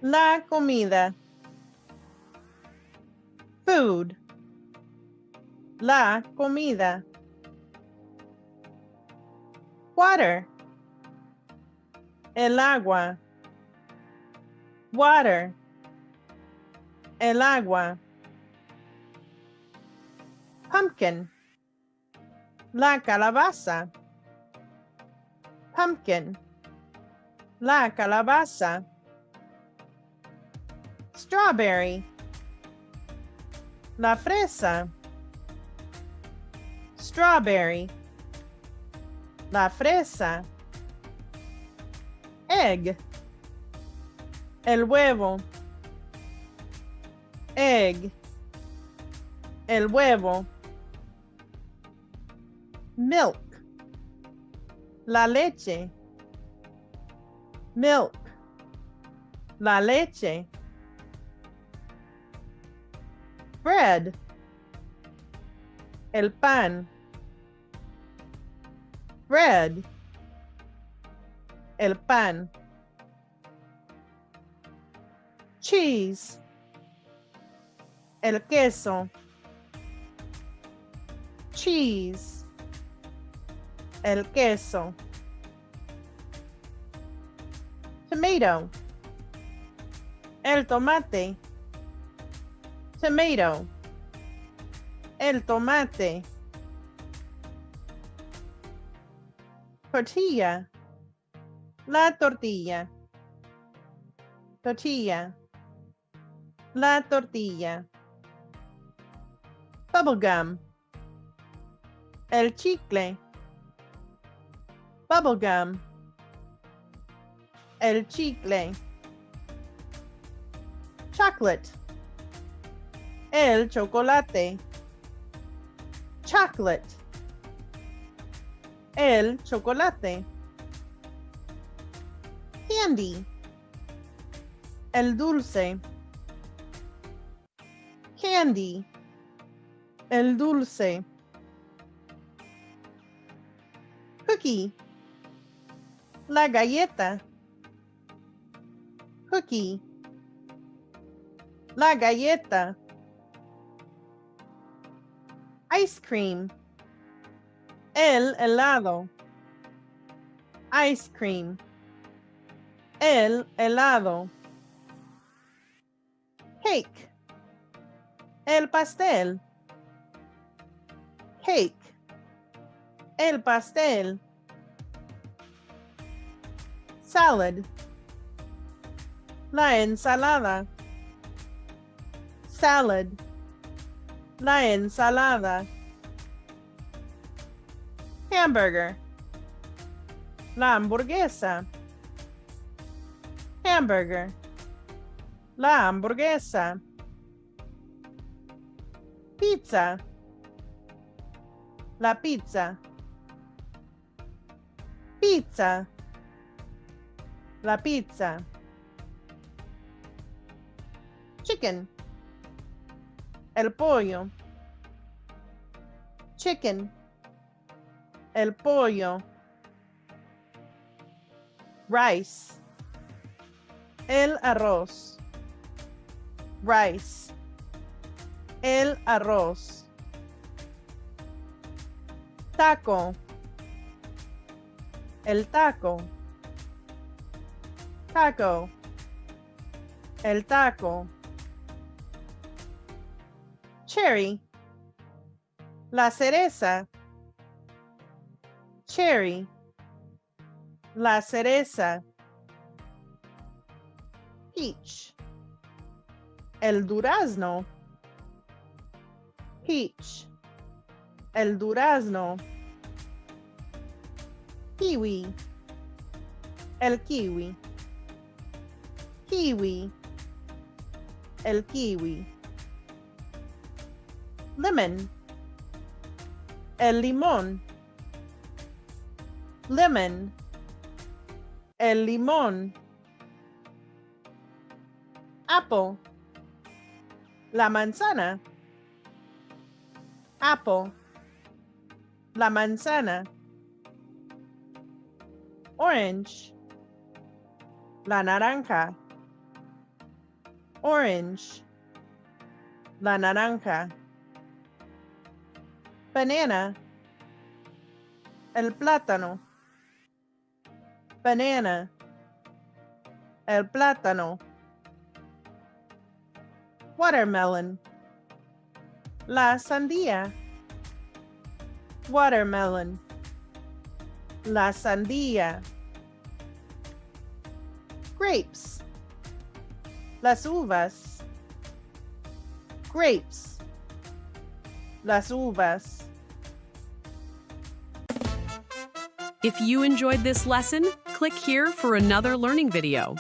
La comida. Food. La comida. Water. El agua. Water. El agua. Pumpkin. La calabaza. Pumpkin. La calabaza. Strawberry. La fresa. Strawberry. La fresa. Egg. El huevo. Egg. El huevo. Milk. La leche. Milk. La leche. Bread. El pan. Bread. El pan. Cheese. El queso. Cheese. El queso. Tomato. El tomate. Tomato. El tomate. Tortilla. La tortilla. Tortilla. La tortilla. Bubblegum. El chicle. Bubblegum. El chicle. Chocolate. El chocolate. Chocolate. El chocolate. Candy. El dulce. Candy. El dulce. Cookie. La galleta. Cookie. La galleta. Ice cream. El helado. Ice cream. El helado. Cake. El pastel. Cake. El pastel. Salad. La ensalada. Salad. La ensalada. Hamburger. La hamburguesa. Hamburger. La hamburguesa. Pizza. La pizza. Pizza. La pizza. Chicken. El pollo. Chicken. El pollo. Rice. El arroz. Rice. El arroz. Taco. El taco. Taco. El taco. Cherry. La cereza. Cherry. La cereza. Peach. El durazno. Peach. El durazno. Kiwi. El kiwi. Kiwi. El kiwi. Lemon. El limón. Lemon. El limón. Apple. La manzana. Apple. La manzana. Orange. la naranja. Orange, la naranja. Banana, el plátano. Banana, el plátano. Watermelon, la sandía. Watermelon, la sandía. Grapes, las uvas. Grapes, las uvas. If you enjoyed this lesson, click here for another learning video.